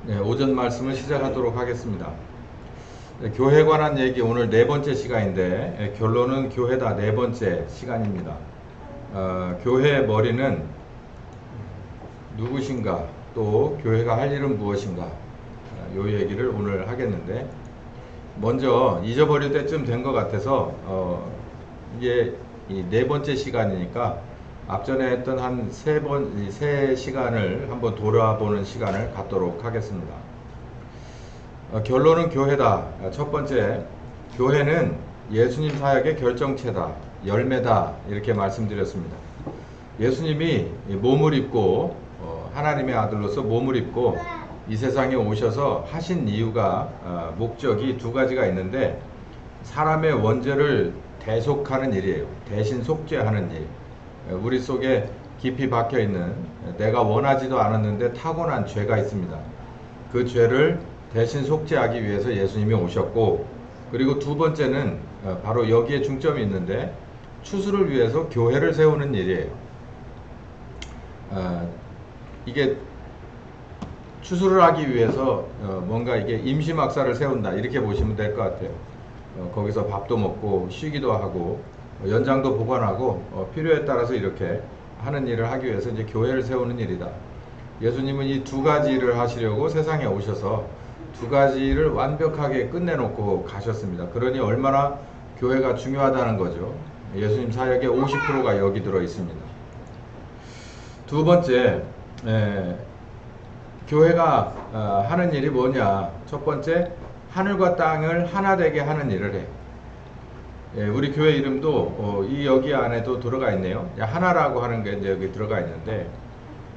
네, 오전 말씀을 시작하도록 하겠습니다. 네, 교회에 관한 얘기 오늘 네 번째 시간인데 결론은 교회다 네 번째 시간입니다. 교회의 머리는 누구신가 또 교회가 할 일은 무엇인가 요 얘기를 오늘 하겠는데 먼저 잊어버릴 때쯤 된 것 같아서 이게 이 네 번째 시간이니까 앞전에 했던 한 세 시간을 한번 돌아보는 시간을 갖도록 하겠습니다. 결론은 교회다. 첫 번째, 교회는 예수님 사역의 결정체다, 열매다 이렇게 말씀드렸습니다. 예수님이 몸을 입고 하나님의 아들로서 몸을 입고 이 세상에 오셔서 하신 이유가 목적이 두 가지가 있는데 사람의 원죄를 대속하는 일이에요. 대신 속죄하는 일. 우리 속에 깊이 박혀 있는 내가 원하지도 않았는데 타고난 죄가 있습니다. 그 죄를 대신 속죄하기 위해서 예수님이 오셨고, 그리고 두 번째는 바로 여기에 중점이 있는데 추수를 위해서 교회를 세우는 일이에요. 이게 추수를 하기 위해서 뭔가 이게 임시막사를 세운다 이렇게 보시면 될 것 같아요. 거기서 밥도 먹고 쉬기도 하고 연장도 보관하고 필요에 따라서 이렇게 하는 일을 하기 위해서 이제 교회를 세우는 일이다. 예수님은 이 두 가지 일을 하시려고 세상에 오셔서 두 가지를 완벽하게 끝내놓고 가셨습니다. 그러니 얼마나 교회가 중요하다는 거죠. 예수님 사역의 50%가 여기 들어 있습니다. 두 번째, 교회가 하는 일이 뭐냐. 첫 번째, 하늘과 땅을 하나 되게 하는 일을 해요. 우리 교회 이름도 여기 안에도 들어가 있네요. 하나라고 하는 게 이제 여기 들어가 있는데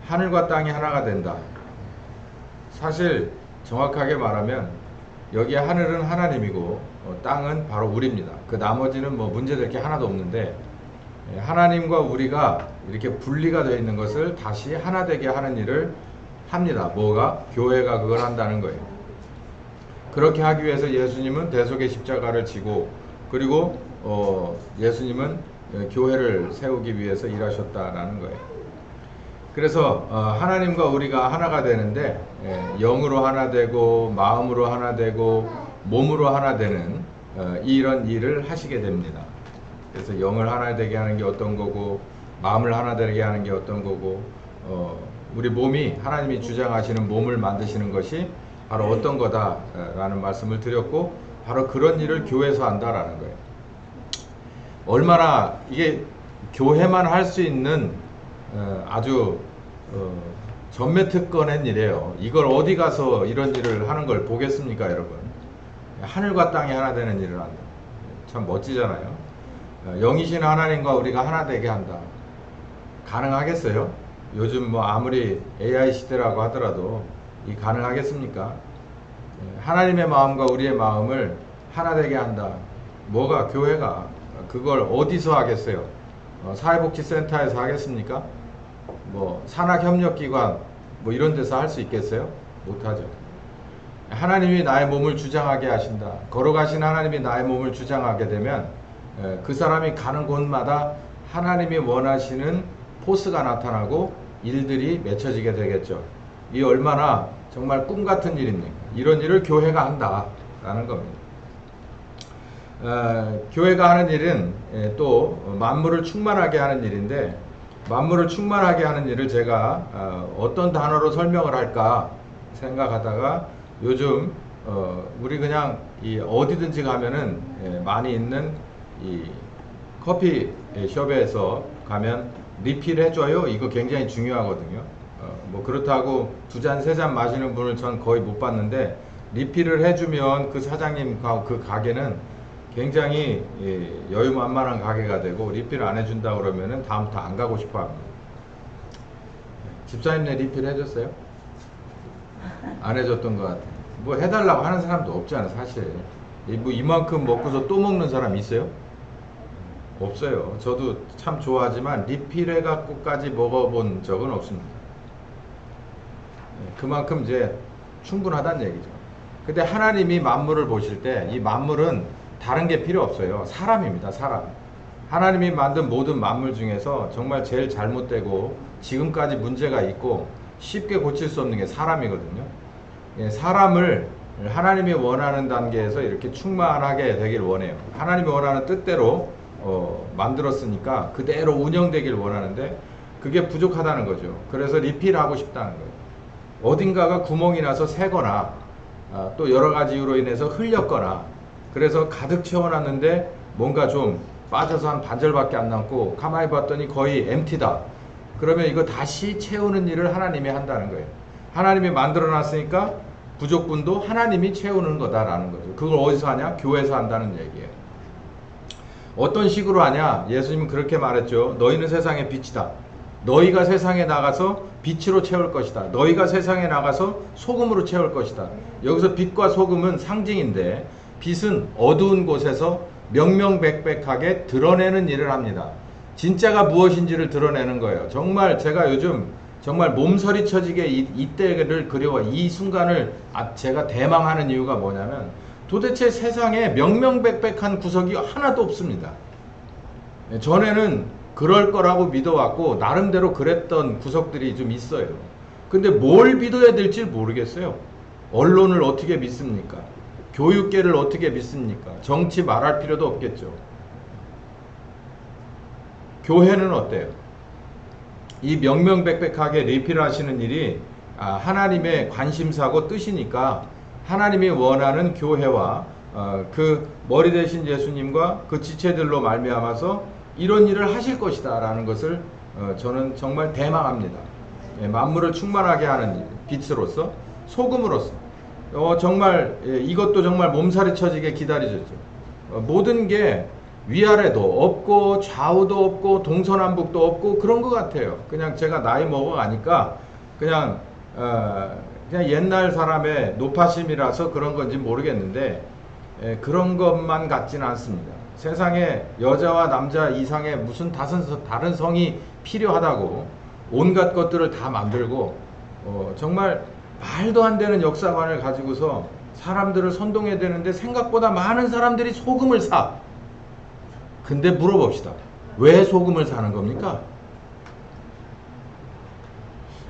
하늘과 땅이 하나가 된다. 사실 정확하게 말하면 여기 하늘은 하나님이고 땅은 바로 우리입니다. 그 나머지는 뭐 문제될 게 하나도 없는데 하나님과 우리가 이렇게 분리가 되어 있는 것을 다시 하나 되게 하는 일을 합니다. 뭐가? 교회가 그걸 한다는 거예요. 그렇게 하기 위해서 예수님은 대속의 십자가를 지고 그리고 예수님은 교회를 세우기 위해서 일하셨다라는 거예요. 그래서 하나님과 우리가 하나가 되는데 영으로 하나 되고 마음으로 하나 되고 몸으로 하나 되는 이런 일을 하시게 됩니다. 그래서 영을 하나 되게 하는 게 어떤 거고 마음을 하나 되게 하는 게 어떤 거고 우리 몸이 하나님이 주장하시는 몸을 만드시는 것이 바로 어떤 거다라는 말씀을 드렸고 바로 그런 일을 교회에서 한다라는 거예요. 얼마나 이게 교회만 할 수 있는 아주 전매특권한 일이에요. 이걸 어디 가서 이런 일을 하는 걸 보겠습니까, 여러분? 하늘과 땅이 하나 되는 일을 한다. 참 멋지잖아요. 영이신 하나님과 우리가 하나 되게 한다. 가능하겠어요? 요즘 뭐 아무리 AI 시대라고 하더라도 이 가능하겠습니까? 하나님의 마음과 우리의 마음을 하나 되게 한다. 뭐가? 교회가. 그걸 어디서 하겠어요? 사회복지센터에서 하겠습니까? 뭐 산학협력기관 뭐 이런 데서 할 수 있겠어요? 못하죠. 하나님이 나의 몸을 주장하게 하신다. 걸어가신 하나님이 나의 몸을 주장하게 되면 그 사람이 가는 곳마다 하나님이 원하시는 포스가 나타나고 일들이 맺혀지게 되겠죠. 이 얼마나 정말 꿈 같은 일입니까? 이런 일을 교회가 한다라는 겁니다. 교회가 하는 일은 또 만물을 충만하게 하는 일인데 만물을 충만하게 하는 일을 제가 어떤 단어로 설명을 할까 생각하다가 요즘 우리 그냥 어디든지 가면은 많이 있는 이 커피숍에서 가면 리필 해줘요. 이거 굉장히 중요하거든요. 뭐 그렇다고 두 잔, 세 잔 마시는 분을 전 거의 못 봤는데 리필을 해주면 그 사장님과 그 가게는 굉장히 여유만만한 가게가 되고 리필 안 해준다 그러면은 다음부터 안 가고 싶어 합니다. 집사님네 리필 해줬어요? 안 해줬던 것 같아요. 뭐 해달라고 하는 사람도 없잖아 사실. 뭐 이만큼 먹고서 또 먹는 사람 있어요? 없어요. 저도 참 좋아하지만 리필해갖고까지 먹어본 적은 없습니다. 그만큼 이제 충분하다는 얘기죠. 근데 하나님이 만물을 보실 때 이 만물은 다른 게 필요 없어요. 사람입니다. 사람. 하나님이 만든 모든 만물 중에서 정말 제일 잘못되고 지금까지 문제가 있고 쉽게 고칠 수 없는 게 사람이거든요. 사람을 하나님이 원하는 단계에서 이렇게 충만하게 되길 원해요. 하나님이 원하는 뜻대로 만들었으니까 그대로 운영되길 원하는데 그게 부족하다는 거죠. 그래서 리필하고 싶다는 거예요. 어딘가가 구멍이 나서 새거나 또 여러 가지 이유로 인해서 흘렸거나 그래서 가득 채워놨는데 뭔가 좀 빠져서 한 반절밖에 안 남고 가만히 봤더니 거의 엠티다. 그러면 이거 다시 채우는 일을 하나님이 한다는 거예요. 하나님이 만들어놨으니까 부족분도 하나님이 채우는 거다라는 거죠. 그걸 어디서 하냐? 교회에서 한다는 얘기예요. 어떤 식으로 하냐? 예수님은 그렇게 말했죠. 너희는 세상의 빛이다. 너희가 세상에 나가서 빛으로 채울 것이다. 너희가 세상에 나가서 소금으로 채울 것이다. 여기서 빛과 소금은 상징인데 빛은 어두운 곳에서 명명백백하게 드러내는 일을 합니다. 진짜가 무엇인지를 드러내는 거예요. 정말 제가 요즘 정말 몸서리 쳐지게 이때를 그리워 이 순간을 제가 대망하는 이유가 뭐냐면 도대체 세상에 명명백백한 구석이 하나도 없습니다. 전에는 그럴 거라고 믿어왔고 나름대로 그랬던 구석들이 좀 있어요. 근데 뭘 믿어야 될지 모르겠어요. 언론을 어떻게 믿습니까? 교육계를 어떻게 믿습니까? 정치 말할 필요도 없겠죠. 교회는 어때요? 이 명명백백하게 리필하시는 일이 하나님의 관심사고 뜻이니까 하나님이 원하는 교회와 그 머리 대신 예수님과 그 지체들로 말미암아서 이런 일을 하실 것이다 라는 것을 저는 정말 대망합니다. 만물을 충만하게 하는 일, 빛으로서 소금으로서 정말 이것도 정말 몸살이 쳐지게 기다리셨죠. 모든 게 위아래도 없고 좌우도 없고 동서남북도 없고 그런 것 같아요. 그냥 제가 나이 먹어가니까 그냥 옛날 사람의 노파심이라서 그런 건지 모르겠는데 그런 것만 같지는 않습니다. 세상에 여자와 남자 이상의 무슨 다른 성이 필요하다고 온갖 것들을 다 만들고 정말 말도 안 되는 역사관을 가지고서 사람들을 선동해야 되는데 생각보다 많은 사람들이 소금을 사. 근데 물어봅시다. 왜 소금을 사는 겁니까?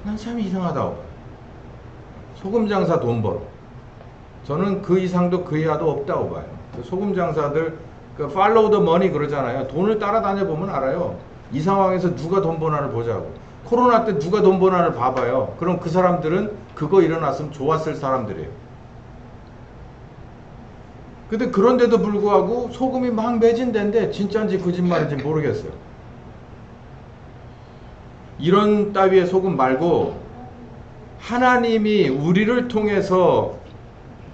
난 참 이상하다고 봐요. 소금 장사 돈 벌어. 저는 그 이상도 그 이하도 없다고 봐요. 그 소금 장사들 follow the money 그러잖아요. 돈을 따라다녀 보면 알아요. 이 상황에서 누가 돈 버나를 보자고. 코로나 때 누가 돈 버나를 봐봐요. 그럼 그 사람들은 그거 일어났으면 좋았을 사람들이에요. 근데 그런데도 불구하고 소금이 막 매진된데 진짜인지 거짓말인지 모르겠어요. 이런 따위의 소금 말고 하나님이 우리를 통해서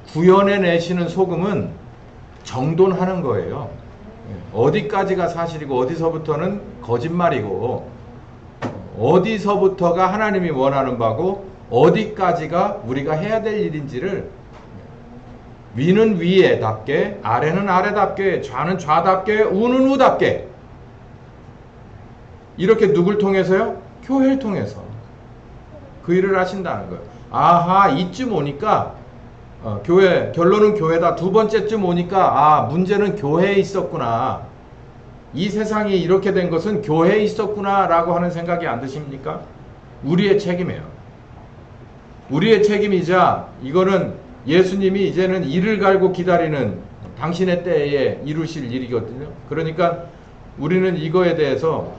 구현해내시는 소금은 정돈하는 거예요. 어디까지가 사실이고 어디서부터는 거짓말이고 어디서부터가 하나님이 원하는 바고 어디까지가 우리가 해야 될 일인지를 위는 위에답게 아래는 아래답게 좌는 좌답게 우는 우답게 이렇게 누굴 통해서요? 교회를 통해서 그 일을 하신다는 거예요. 아하 이쯤 오니까 교회 결론은 교회다. 두 번째쯤 오니까 문제는 교회에 있었구나. 이 세상이 이렇게 된 것은 교회에 있었구나 라고 하는 생각이 안 드십니까? 우리의 책임이에요. 우리의 책임이자 이거는 예수님이 이제는 이를 갈고 기다리는 당신의 때에 이루실 일이거든요. 그러니까 우리는 이거에 대해서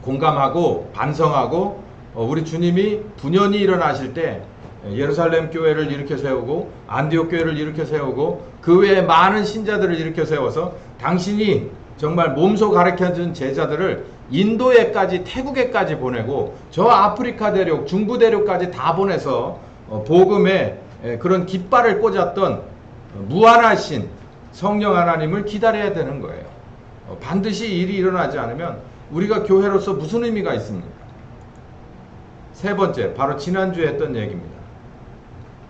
공감하고 반성하고 우리 주님이 분연히 일어나실 때 예루살렘 교회를 일으켜 세우고 안디옥 교회를 일으켜 세우고 그 외에 많은 신자들을 일으켜 세워서 당신이 정말 몸소 가르쳐준 제자들을 인도에까지 태국에까지 보내고 저 아프리카 대륙 중부 대륙까지 다 보내서 복음의 그런 깃발을 꽂았던 무한하신 성령 하나님을 기다려야 되는 거예요. 반드시 일이 일어나지 않으면 우리가 교회로서 무슨 의미가 있습니까? 세 번째, 바로 지난주에 했던 얘기입니다.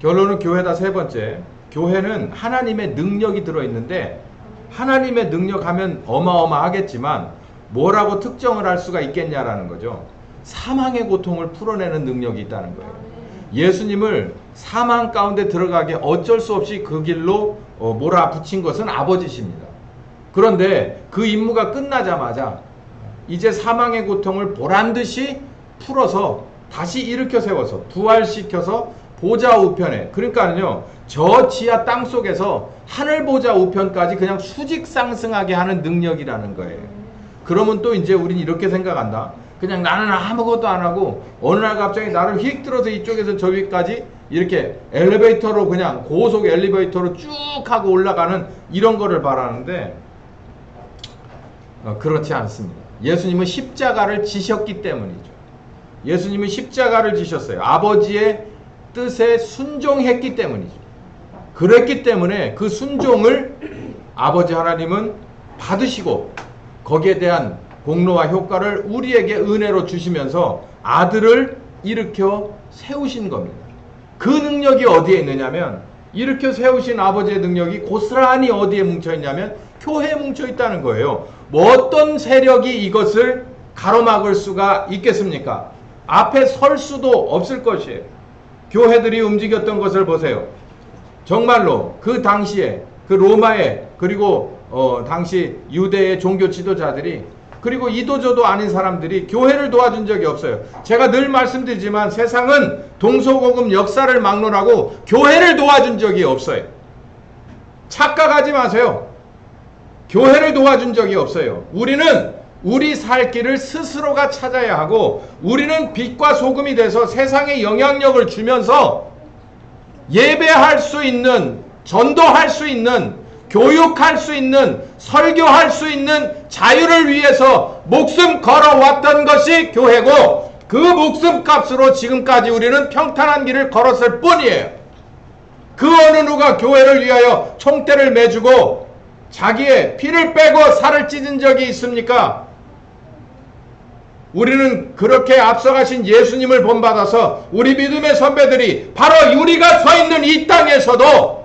결론은 교회다. 세 번째, 교회는 하나님의 능력이 들어있는데 하나님의 능력 하면 어마어마하겠지만 뭐라고 특정을 할 수가 있겠냐라는 거죠. 사망의 고통을 풀어내는 능력이 있다는 거예요. 예수님을 사망 가운데 들어가게 어쩔 수 없이 그 길로 몰아붙인 것은 아버지십니다. 그런데 그 임무가 끝나자마자 이제 사망의 고통을 보란듯이 풀어서 다시 일으켜 세워서 부활시켜서 보좌 우편에, 그러니까는요 저 지하 땅 속에서 하늘 보좌 우편까지 그냥 수직 상승하게 하는 능력이라는 거예요. 그러면 또 이제 우린 이렇게 생각한다. 그냥 나는 아무것도 안 하고 어느 날 갑자기 나를 휙 들어서 이쪽에서 저기까지 이렇게 엘리베이터로, 그냥 고속 엘리베이터로 쭉 하고 올라가는 이런 거를 바라는데 그렇지 않습니다. 예수님은 십자가를 지셨기 때문이죠. 예수님은 십자가를 지셨어요. 아버지의 뜻에 순종했기 때문이죠. 그랬기 때문에 그 순종을 아버지 하나님은 받으시고 거기에 대한 공로와 효과를 우리에게 은혜로 주시면서 아들을 일으켜 세우신 겁니다. 그 능력이 어디에 있느냐면, 일으켜 세우신 아버지의 능력이 고스란히 어디에 뭉쳐있냐면 교회에 뭉쳐있다는 거예요. 뭐 어떤 세력이 이것을 가로막을 수가 있겠습니까? 앞에 설 수도 없을 것이에요. 교회들이 움직였던 것을 보세요. 정말로 그 당시에 그 로마의, 그리고 당시 유대의 종교 지도자들이, 그리고 이도저도 아닌 사람들이 교회를 도와준 적이 없어요. 제가 늘 말씀드리지만 세상은 동서고금 역사를 막론하고 교회를 도와준 적이 없어요. 착각하지 마세요. 교회를 도와준 적이 없어요. 우리는 우리 살 길을 스스로가 찾아야 하고, 우리는 빛과 소금이 돼서 세상에 영향력을 주면서 예배할 수 있는, 전도할 수 있는, 교육할 수 있는, 설교할 수 있는 자유를 위해서 목숨 걸어왔던 것이 교회고, 그 목숨값으로 지금까지 우리는 평탄한 길을 걸었을 뿐이에요. 그 어느 누가 교회를 위하여 총대를 매주고 자기의 피를 빼고 살을 찢은 적이 있습니까? 우리는 그렇게 앞서가신 예수님을 본받아서 우리 믿음의 선배들이 바로 우리가 서 있는 이 땅에서도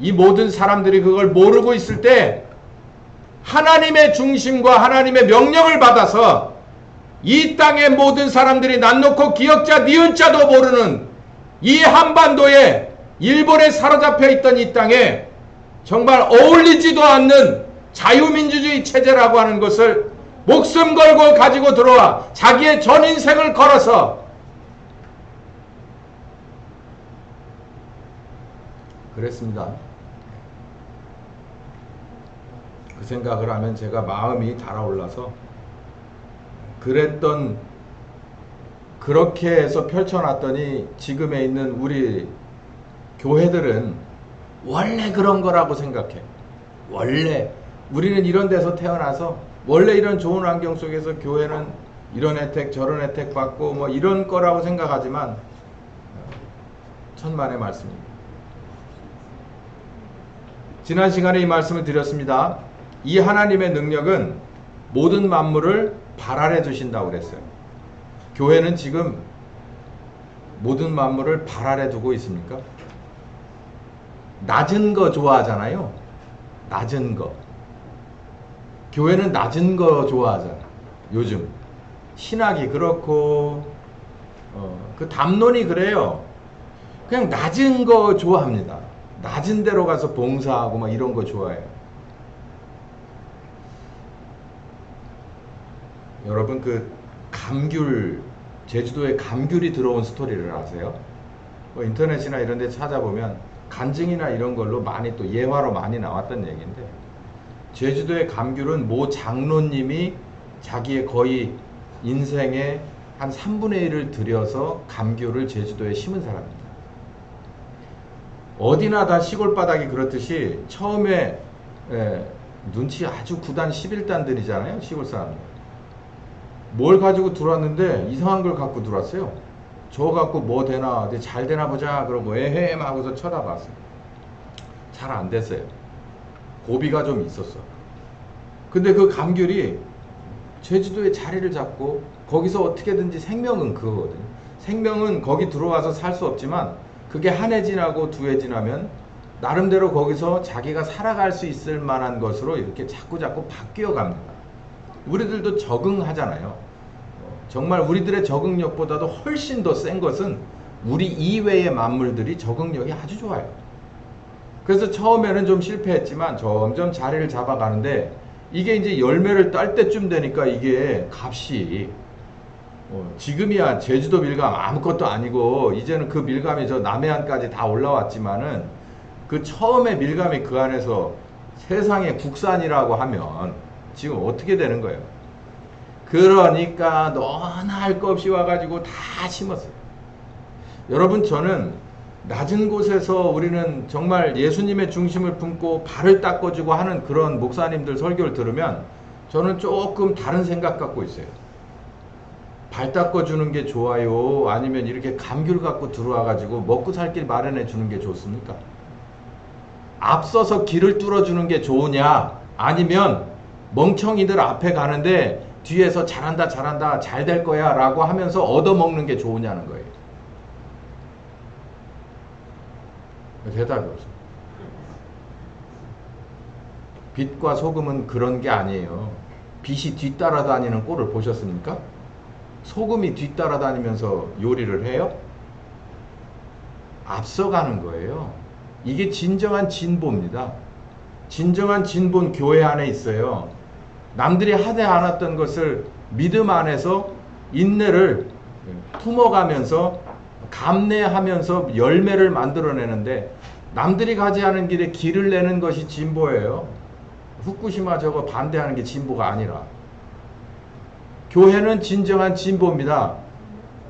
이 모든 사람들이 그걸 모르고 있을 때 하나님의 중심과 하나님의 명령을 받아서 이 땅의 모든 사람들이 난 놓고 기억자 니은자도 모르는 이 한반도에, 일본에 사로잡혀 있던 이 땅에 정말 어울리지도 않는 자유민주주의 체제라고 하는 것을 목숨 걸고 가지고 들어와 자기의 전 인생을 걸어서, 그랬습니다. 그 생각을 하면 제가 마음이 달아올라서, 그랬던, 그렇게 해서 펼쳐놨더니 지금에 있는 우리 교회들은 원래 그런 거라고 생각해. 원래 우리는 이런 데서 태어나서 원래 이런 좋은 환경 속에서 교회는 이런 혜택 저런 혜택 받고 뭐 이런 거라고 생각하지만 천만의 말씀입니다. 지난 시간에 이 말씀을 드렸습니다. 이 하나님의 능력은 모든 만물을 발아래 두신다고 그랬어요. 교회는 지금 모든 만물을 발아래 두고 있습니까? 낮은 거 좋아하잖아요. 낮은 거. 교회는 낮은 거 좋아하잖아. 요즘 신학이 그렇고 그 담론이 그래요. 그냥 낮은 거 좋아합니다. 낮은 데로 가서 봉사하고 막 이런 거 좋아해요. 여러분 그 감귤, 제주도에 감귤이 들어온 스토리를 아세요? 뭐 인터넷이나 이런 데 찾아보면 간증이나 이런 걸로 많이 또 예화로 많이 나왔던 얘기인데, 제주도의 감귤은 모 장로님이 자기의 거의 인생의 한 3분의 1을 들여서 감귤을 제주도에 심은 사람입니다. 어디나 다 시골 바닥이 그렇듯이 처음에 눈치 아주 9단 11단들이잖아요. 시골 사람들. 뭘 가지고 들어왔는데 이상한 걸 갖고 들어왔어요. 저 갖고 뭐 되나, 잘 되나 보자 그러고 에헴 하고서 쳐다봤어요. 잘 안 됐어요. 고비가 좀 있었어. 근데 그 감귤이 제주도에 자리를 잡고 거기서 어떻게든지 생명은 그거거든요. 생명은 거기 들어와서 살 수 없지만 그게 한 해 지나고 두 해 지나면 나름대로 거기서 자기가 살아갈 수 있을 만한 것으로 이렇게 자꾸 바뀌어 갑니다. 우리들도 적응하잖아요. 정말 우리들의 적응력보다도 훨씬 더 센 것은 우리 이외의 만물들이 적응력이 아주 좋아요. 그래서 처음에는 좀 실패했지만 점점 자리를 잡아가는데, 이게 이제 열매를 딸 때쯤 되니까 이게 값이 지금이야 제주도 밀감 아무것도 아니고 이제는 그 밀감이 저 남해안까지 다 올라왔지만은 그 처음에 밀감이 그 안에서 세상에 국산이라고 하면 지금 어떻게 되는 거예요? 그러니까 너나 할 거 없이 와가지고 다 심었어요. 여러분, 저는 낮은 곳에서 우리는 정말 예수님의 중심을 품고 발을 닦아주고 하는 그런 목사님들 설교를 들으면 저는 조금 다른 생각 갖고 있어요. 발 닦아주는 게 좋아요? 아니면 이렇게 감귤 갖고 들어와가지고 먹고 살 길 마련해 주는 게 좋습니까? 앞서서 길을 뚫어주는 게 좋으냐? 아니면 멍청이들 앞에 가는데 뒤에서 잘한다 잘한다 잘 될 거야 라고 하면서 얻어먹는 게 좋으냐는 거예요. 대답이 없어요. 빛과 소금은 그런 게 아니에요. 빛이 뒤따라다니는 꼴을 보셨습니까? 소금이 뒤따라다니면서 요리를 해요? 앞서가는 거예요. 이게 진정한 진보입니다. 진정한 진보는 교회 안에 있어요. 남들이 하지 않았던 것을 믿음 안에서 인내를 품어가면서 감내하면서 열매를 만들어내는데, 남들이 가지 않은 길에 길을 내는 것이 진보예요. 후쿠시마 저거 반대하는 게 진보가 아니라. 교회는 진정한 진보입니다.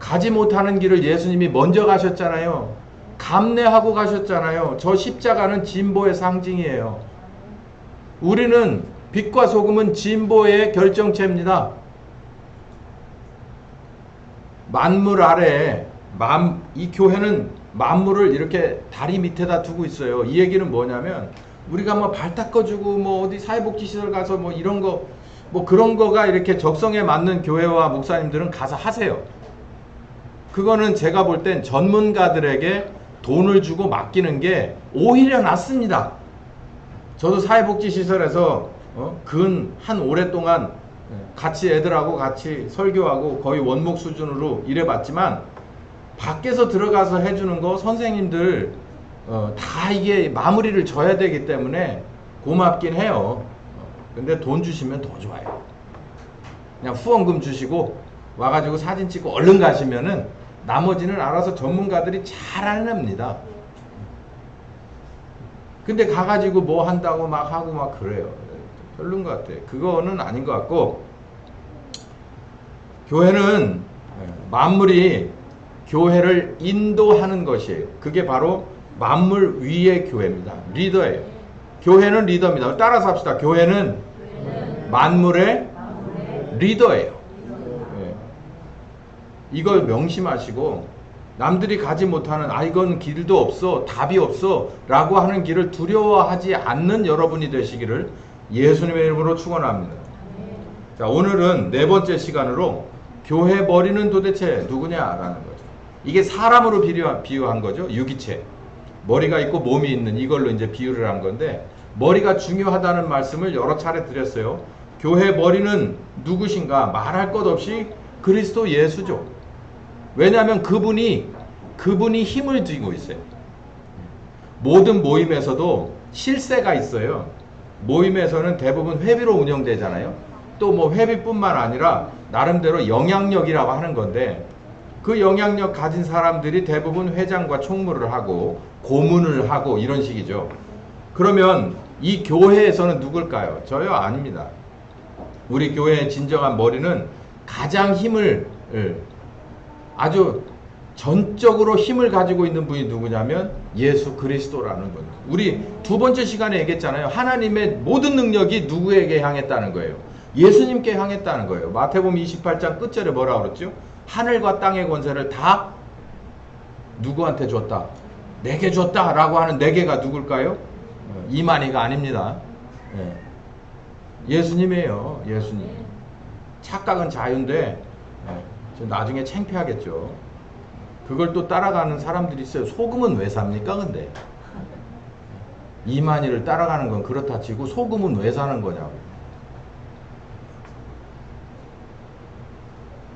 가지 못하는 길을 예수님이 먼저 가셨잖아요. 감내하고 가셨잖아요. 저 십자가는 진보의 상징이에요. 우리는 빛과 소금은 진보의 결정체입니다. 만물 아래, 이 교회는 만물을 이렇게 다리 밑에다 두고 있어요. 이 얘기는 뭐냐면, 우리가 뭐 발 닦아주고 뭐 어디 사회복지시설 가서 뭐 이런 거, 뭐 그런 거가 이렇게 적성에 맞는 교회와 목사님들은 가서 하세요. 그거는 제가 볼 땐 전문가들에게 돈을 주고 맡기는 게 오히려 낫습니다. 저도 사회복지시설에서 한 오랫동안 같이 애들하고 같이 설교하고 거의 원목 수준으로 일해봤지만, 밖에서 들어가서 해주는 거 선생님들 다 이게 마무리를 져야 되기 때문에 고맙긴 해요. 근데 돈 주시면 더 좋아요. 그냥 후원금 주시고 와가지고 사진 찍고 얼른 가시면은 나머지는 알아서 전문가들이 잘 해냅니다. 근데 가가지고 뭐 한다고 막 하고 막 그래요. 별론 것 같아. 그거는 아닌 것 같고, 교회는 만물이 교회를 인도하는 것이에요. 그게 바로 만물 위의 교회입니다. 리더예요. 교회는 리더입니다. 따라서 합시다. 교회는 만물의 리더예요. 이걸 명심하시고, 남들이 가지 못하는 이건 길도 없어 답이 없어 라고 하는 길을 두려워하지 않는 여러분이 되시기를 예수님의 이름으로 축원합니다. 자, 오늘은 네 번째 시간으로 교회 머리는 도대체 누구냐라는 거죠. 이게 사람으로 비유한 거죠. 유기체, 머리가 있고 몸이 있는, 이걸로 이제 비유를 한 건데, 머리가 중요하다는 말씀을 여러 차례 드렸어요. 교회 머리는 누구신가? 말할 것 없이 그리스도 예수죠. 왜냐하면 그분이 힘을 쥐고 있어요. 모든 모임에서도 실세가 있어요. 모임에서는 대부분 회비로 운영되잖아요. 또 뭐 회비뿐만 아니라 나름대로 영향력이라고 하는 건데, 그 영향력 가진 사람들이 대부분 회장과 총무를 하고 고문을 하고 이런 식이죠. 그러면 이 교회에서는 누굴까요? 저요? 아닙니다. 우리 교회의 진정한 머리는 가장 힘을, 아주 전적으로 힘을 가지고 있는 분이 누구냐면 예수 그리스도라는 겁니다. 우리 두 번째 시간에 얘기했잖아요. 하나님의 모든 능력이 누구에게 향했다는 거예요? 예수님께 향했다는 거예요. 마태복음 28장 끝절에 뭐라고 그랬죠? 하늘과 땅의 권세를 다 누구한테 줬다? 내게 줬다 라고 하는 내게가 누굴까요? 이만희가 아닙니다. 예수님이에요. 예수님. 착각은 자유인데 나중에 창피하겠죠. 그걸 또 따라가는 사람들이 있어요. 소금은 왜 삽니까 근데? 이만희를 따라가는 건 그렇다 치고 소금은 왜 사는 거냐고.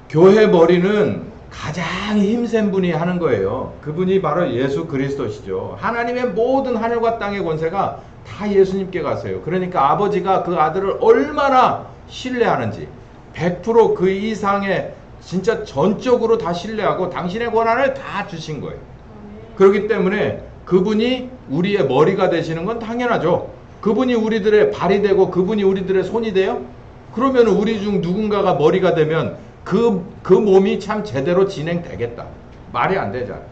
교회 머리는 가장 힘센 분이 하는 거예요. 그분이 바로 예수 그리스도시죠. 하나님의 모든 하늘과 땅의 권세가 다 예수님께 가세요. 그러니까 아버지가 그 아들을 얼마나 신뢰하는지, 100% 그 이상의 진짜 전적으로 다 신뢰하고 당신의 권한을 다 주신 거예요. 그렇기 때문에 그분이 우리의 머리가 되시는 건 당연하죠. 그분이 우리들의 발이 되고 그분이 우리들의 손이 돼요? 그러면 우리 중 누군가가 머리가 되면 그 몸이 참 제대로 진행되겠다. 말이 안 되잖아요.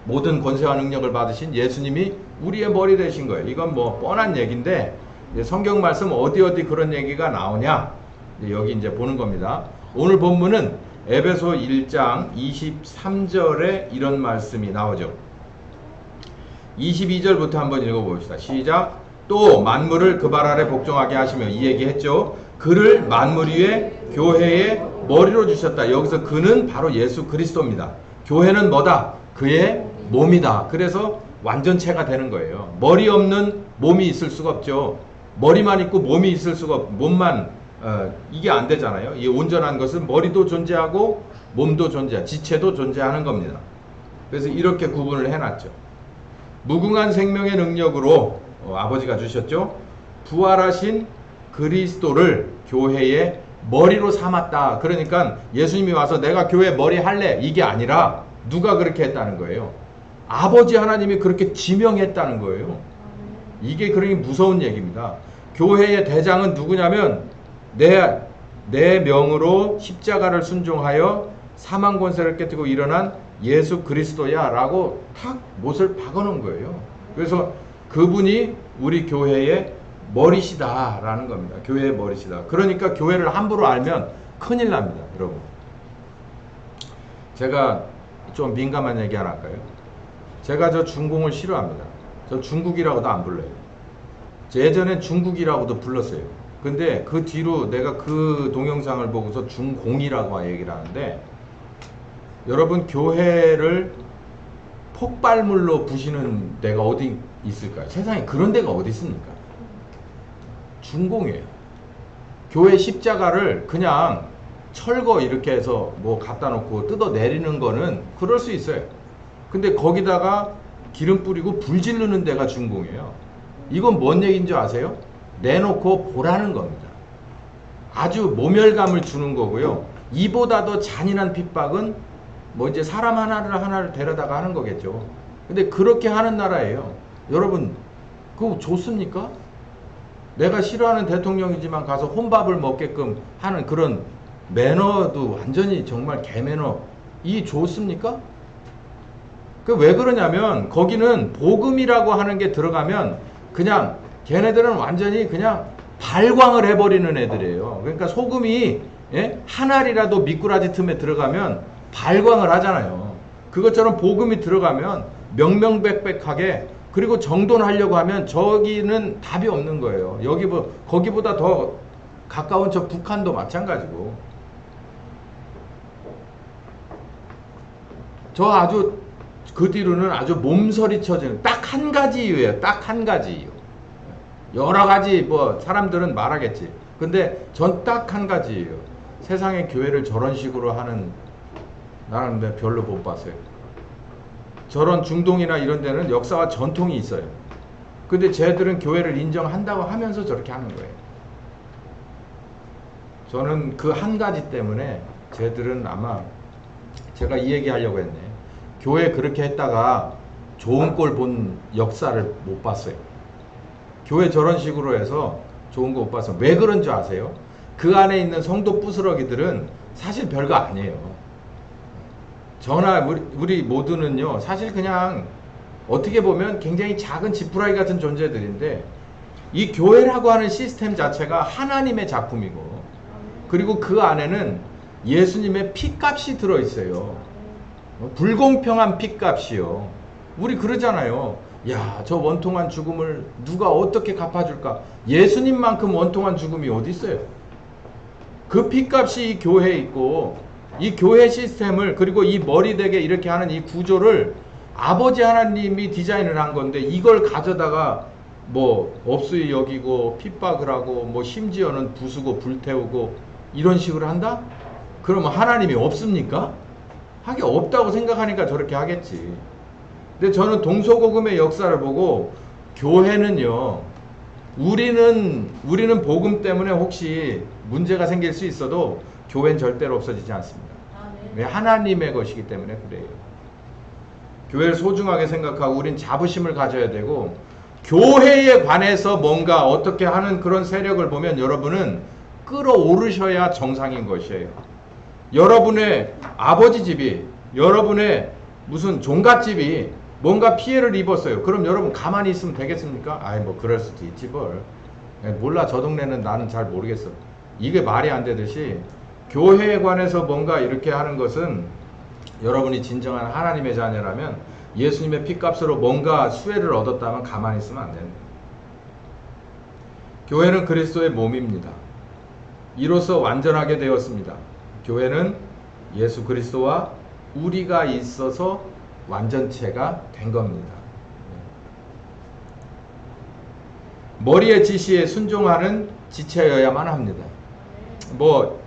모든 권세와 능력을 받으신 예수님이 우리의 머리 되신 거예요. 이건 뭐 뻔한 얘기인데 성경 말씀 어디 그런 얘기가 나오냐? 여기 이제 보는 겁니다. 오늘 본문은 에베소 1장 23절에 이런 말씀이 나오죠. 22절부터 한번 읽어봅시다. 시작. 또 만물을 그 발 아래 복종하게 하시며, 이 얘기했죠. 그를 만물 위에 교회의 머리로 주셨다. 여기서 그는 바로 예수 그리스도입니다. 교회는 뭐다? 그의 몸이다. 그래서 완전체가 되는 거예요. 머리 없는 몸이 있을 수가 없죠. 머리만 있고 몸이 있을 수가 없고, 몸만 이게 안 되잖아요. 이 온전한 것은 머리도 존재하고 몸도 존재하고 지체도 존재하는 겁니다. 그래서 이렇게 구분을 해놨죠. 무궁한 생명의 능력으로 아버지가 주셨죠. 부활하신 그리스도를 교회의 머리로 삼았다. 그러니까 예수님이 와서 내가 교회 머리 할래, 이게 아니라 누가 그렇게 했다는 거예요? 아버지 하나님이 그렇게 지명했다는 거예요. 이게 그러니 무서운 얘기입니다. 교회의 대장은 누구냐면 내 명으로 십자가를 순종하여 사망 권세를 깨뜨리고 일어난 예수 그리스도야 라고 탁 못을 박아놓은 거예요. 그래서 그분이 우리 교회의 머리시다 라는 겁니다. 교회의 머리시다. 그러니까 교회를 함부로 알면 큰일 납니다, 여러분. 제가 좀 민감한 얘기 하나 할까요? 제가 저 중공을 싫어합니다. 저 중국이라고도 안 불러요. 예전엔 중국이라고도 불렀어요. 근데 그 뒤로 내가 그 동영상을 보고서 중공이라고 얘기를 하는데, 여러분, 교회를 폭발물로 부시는 데가 어디 있을까요? 세상에 그런 데가 어디 있습니까? 중공이에요. 교회 십자가를 그냥 철거 이렇게 해서 뭐 갖다 놓고 뜯어 내리는 거는 그럴 수 있어요. 근데 거기다가 기름 뿌리고 불 지르는 데가 중공이에요. 이건 뭔 얘기인 줄 아세요? 내놓고 보라는 겁니다. 아주 모멸감을 주는 거고요. 이보다 더 잔인한 핍박은 뭐 이제 사람 하나를 데려다가 하는 거겠죠. 근데 그렇게 하는 나라예요. 여러분, 그거 좋습니까? 내가 싫어하는 대통령이지만 가서 혼밥을 먹게끔 하는 그런 매너도 완전히 정말 개매너. 이 좋습니까? 그 왜 그러냐면 거기는 복음이라고 하는 게 들어가면 그냥 걔네들은 완전히 그냥 발광을 해버리는 애들이에요. 그러니까 소금이 한 알이라도 미꾸라지 틈에 들어가면 발광을 하잖아요. 그것처럼 복음이 들어가면 명명백백하게, 그리고 정돈하려고 하면 저기는 답이 없는 거예요. 거기보다 더 가까운 저 북한도 마찬가지고. 저 아주 그 뒤로는 아주 몸서리 쳐지는 딱 한 가지 이유예요. 딱 한 가지 이유. 여러 가지 뭐 사람들은 말하겠지. 근데 전 딱 한 가지 이유. 세상의 교회를 저런 식으로 하는, 나는 근데 별로 못 봤어요. 저런 중동이나 이런 데는 역사와 전통이 있어요. 근데 쟤들은 교회를 인정한다고 하면서 저렇게 하는 거예요. 저는 그 한 가지 때문에 쟤들은 아마, 제가 이 얘기 하려고 했네. 교회 그렇게 했다가 좋은 꼴 본 역사를 못 봤어요. 교회 저런 식으로 해서 좋은 거 못 봤어요. 왜 그런 줄 아세요? 그 안에 있는 성도 부스러기들은 사실 별거 아니에요. 저나 우리 모두는요, 사실 그냥 어떻게 보면 굉장히 작은 지푸라기 같은 존재들인데, 이 교회라고 하는 시스템 자체가 하나님의 작품이고, 그리고 그 안에는 예수님의 피값이 들어있어요. 불공평한 피값이요. 우리 그러잖아요. 야, 저 원통한 죽음을 누가 어떻게 갚아줄까? 예수님만큼 원통한 죽음이 어디 있어요? 그 피값이 이 교회에 있고, 이 교회 시스템을, 그리고 이 머리 되게 이렇게 하는 이 구조를 아버지 하나님이 디자인을 한 건데, 이걸 가져다가 뭐 업수히 여기고 핍박을 하고 뭐 심지어는 부수고 불태우고 이런 식으로 한다? 그러면 하나님이 없습니까? 하기 없다고 생각하니까 저렇게 하겠지. 근데 저는 동서고금의 역사를 보고, 교회는요, 우리는 복음 때문에 혹시 문제가 생길 수 있어도 교회는 절대로 없어지지 않습니다. 왜? 하나님의 것이기 때문에 그래요. 교회를 소중하게 생각하고 우린 자부심을 가져야 되고, 교회에 관해서 뭔가 어떻게 하는 그런 세력을 보면 여러분은 끌어오르셔야 정상인 것이에요. 여러분의 아버지 집이, 여러분의 무슨 종갓집이 뭔가 피해를 입었어요. 그럼 여러분 가만히 있으면 되겠습니까? 아이 뭐 그럴 수도 있지 뭘. 몰라, 저 동네는 나는 잘 모르겠어. 이게 말이 안 되듯이 교회에 관해서 뭔가 이렇게 하는 것은 여러분이 진정한 하나님의 자녀라면, 예수님의 피값으로 뭔가 수혜를 얻었다면 가만히 있으면 안 됩니다. 교회는 그리스도의 몸입니다. 이로써 완전하게 되었습니다. 교회는 예수 그리스도와 우리가 있어서 완전체가 된 겁니다. 머리의 지시에 순종하는 지체여야만 합니다. 뭐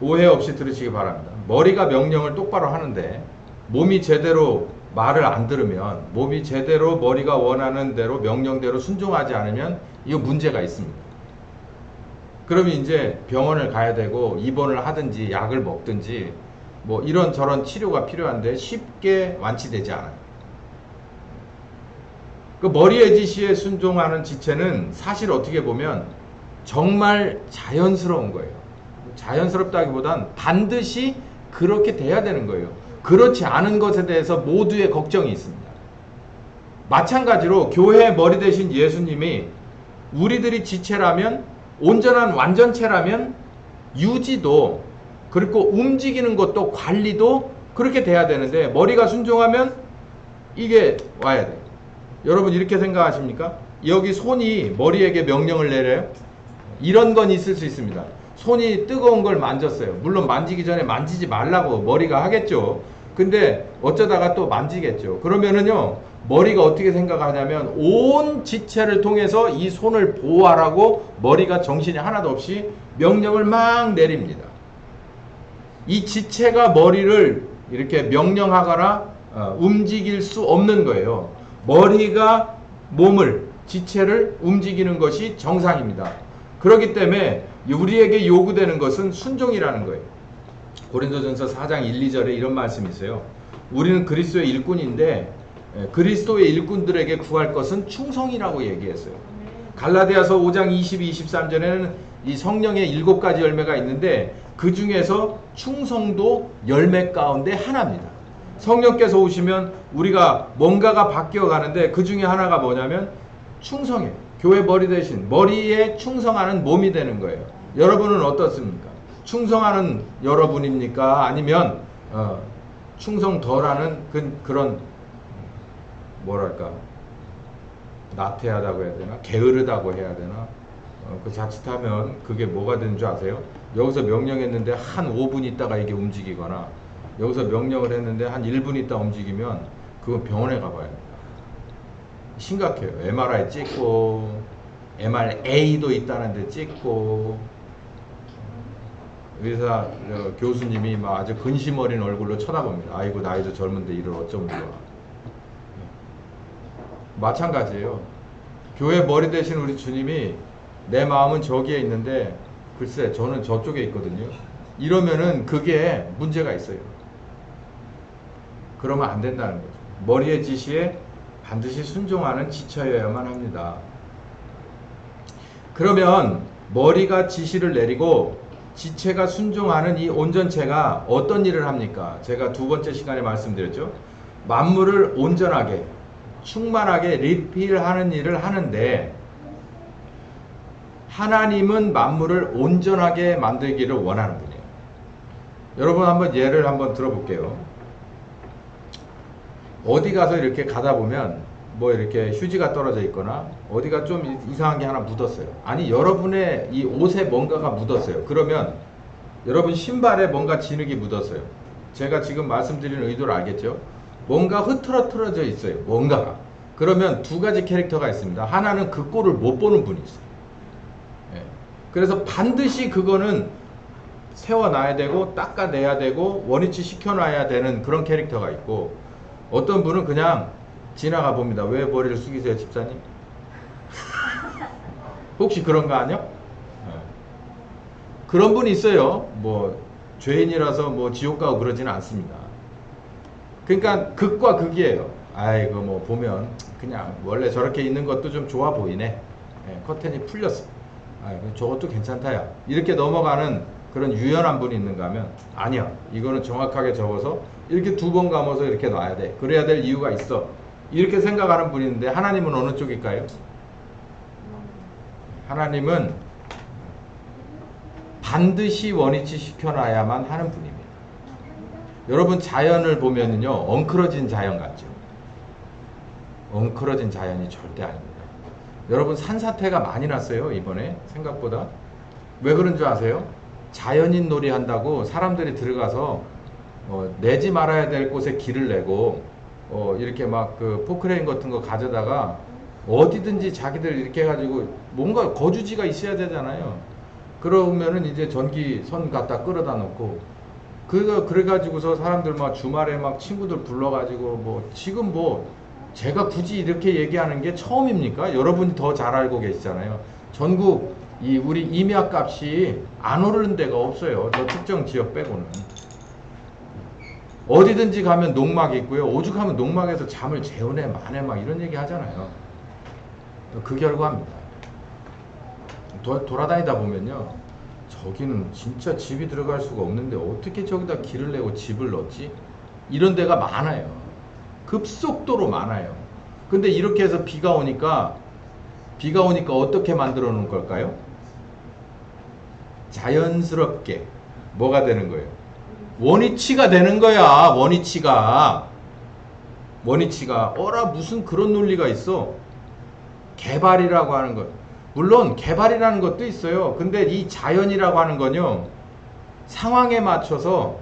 오해 없이 들으시기 바랍니다. 머리가 명령을 똑바로 하는데 몸이 제대로 말을 안 들으면, 몸이 제대로 머리가 원하는 대로 명령대로 순종하지 않으면 이거 문제가 있습니다. 그러면 이제 병원을 가야 되고 입원을 하든지 약을 먹든지 뭐 이런저런 치료가 필요한데 쉽게 완치되지 않아요. 그 머리의 지시에 순종하는 지체는 사실 어떻게 보면 정말 자연스러운 거예요. 자연스럽다기보단 반드시 그렇게 돼야 되는 거예요. 그렇지 않은 것에 대해서 모두의 걱정이 있습니다. 마찬가지로 교회의 머리 대신 예수님이 우리들이 지체라면, 온전한 완전체라면 유지도, 그리고 움직이는 것도 관리도 그렇게 돼야 되는데, 머리가 순종하면 이게 와야 돼요. 여러분 이렇게 생각하십니까? 여기 손이 머리에게 명령을 내려요? 이런 건 있을 수 있습니다. 손이 뜨거운 걸 만졌어요. 물론 만지기 전에 만지지 말라고 머리가 하겠죠. 근데 어쩌다가 또 만지겠죠. 그러면은요, 머리가 어떻게 생각하냐면 온 지체를 통해서 이 손을 보호하라고 머리가 정신이 하나도 없이 명령을 막 내립니다. 이 지체가 머리를 이렇게 명령하거나 움직일 수 없는 거예요. 머리가 몸을, 지체를 움직이는 것이 정상입니다. 그렇기 때문에 우리에게 요구되는 것은 순종이라는 거예요. 고린도전서 4장 1, 2절에 이런 말씀이 있어요. 우리는 그리스도의 일꾼인데 그리스도의 일꾼들에게 구할 것은 충성이라고 얘기했어요. 갈라디아서 5장 22, 23절에는 이 성령의 7가지 열매가 있는데 그 중에서 충성도 열매 가운데 하나입니다. 성령께서 오시면 우리가 뭔가가 바뀌어 가는데 그 중에 하나가 뭐냐면 충성이에요. 교회 머리 대신 머리에 충성하는 몸이 되는 거예요. 여러분은 어떻습니까? 충성하는 여러분입니까? 아니면 충성 덜하는 그런 뭐랄까 나태하다고 해야 되나? 게으르다고 해야 되나? 그 자칫하면 그게 뭐가 되는 줄 아세요? 여기서 명령했는데 한 5분 있다가 이게 움직이거나, 여기서 명령을 했는데 한 1분 있다 움직이면 그건 병원에 가봐야 합니다. 심각해요. MRI 찍고 MRA도 있다는데 찍고, 의사 교수님이 막 아주 근심 어린 얼굴로 쳐다봅니다. 아이고 나이도 젊은데 이를 어쩌면 좋아. 마찬가지예요. 교회 머리 대신 우리 주님이 내 마음은 저기에 있는데 글쎄 저는 저쪽에 있거든요. 이러면은 그게 문제가 있어요. 그러면 안 된다는 거죠. 머리의 지시에 반드시 순종하는 지체여야만 합니다. 그러면 머리가 지시를 내리고 지체가 순종하는 이 온전체가 어떤 일을 합니까? 제가 두 번째 시간에 말씀드렸죠. 만물을 온전하게 충만하게 리필하는 일을 하는데, 하나님은 만물을 온전하게 만들기를 원하는 분이에요. 여러분 한번 예를 한번 들어볼게요. 어디 가서 이렇게 가다 보면 뭐 이렇게 휴지가 떨어져 있거나 어디가 좀 이상한 게 하나 묻었어요. 아니 여러분의 이 옷에 뭔가가 묻었어요. 그러면 여러분 신발에 뭔가 진흙이 묻었어요. 제가 지금 말씀드리는 의도를 알겠죠? 뭔가 흐트러뜨려져 있어요. 뭔가가. 그러면 두 가지 캐릭터가 있습니다. 하나는 그 꼴을 못 보는 분이 있어요. 예. 그래서 반드시 그거는 세워놔야 되고 닦아내야 되고 원위치 시켜놔야 되는 그런 캐릭터가 있고, 어떤 분은 그냥 지나가 봅니다. 왜 머리를 숙이세요, 집사님? 혹시 그런 거 아니요? 그런 분이 있어요. 뭐 죄인이라서 뭐 지옥 가고 그러지는 않습니다. 그러니까 극과 극이에요. 아이고 뭐 보면 그냥 원래 저렇게 있는 것도 좀 좋아 보이네. 예, 커튼이 풀렸어. 아이고 저것도 괜찮다야. 이렇게 넘어가는 그런 유연한 분이 있는가 하면 아니야. 이거는 정확하게 적어서 이렇게 두 번 감아서 이렇게 놔야 돼. 그래야 될 이유가 있어. 이렇게 생각하는 분이 있는데 하나님은 어느 쪽일까요? 하나님은 반드시 원위치 시켜놔야만 하는 분입니다. 여러분 자연을 보면요 엉클어진 자연 같죠. 엉클어진 자연이 절대 아닙니다. 여러분 산사태가 많이 났어요 이번에 생각보다. 왜 그런 줄 아세요? 자연인 놀이 한다고 사람들이 들어가서 내지 말아야 될 곳에 길을 내고 이렇게 막 그 포크레인 같은 거 가져다가 어디든지 자기들 이렇게 해가지고 뭔가 거주지가 있어야 되잖아요. 그러면은 이제 전기선 갖다 끌어다 놓고 그래가지고서 사람들 막 주말에 막 친구들 불러가지고 뭐 지금 뭐 제가 굳이 이렇게 얘기하는 게 처음입니까? 여러분이 더 잘 알고 계시잖아요. 전국 우리 임야 값이 안 오르는 데가 없어요. 저 특정 지역 빼고는. 어디든지 가면 농막 있고요. 오죽하면 농막에서 잠을 재우네 마네 막 이런 얘기 하잖아요. 그 결과입니다. 돌아다니다 보면요. 저기는 진짜 집이 들어갈 수가 없는데 어떻게 저기다 길을 내고 집을 넣지? 이런 데가 많아요. 급속도로 많아요. 근데 이렇게 해서 비가 오니까 어떻게 만들어 놓은 걸까요? 자연스럽게 뭐가 되는 거예요? 원위치가 되는 거야. 원위치가 어라 무슨 그런 논리가 있어. 개발이라고 하는 것 물론 개발이라는 것도 있어요. 근데 이 자연이라고 하는 건요 상황에 맞춰서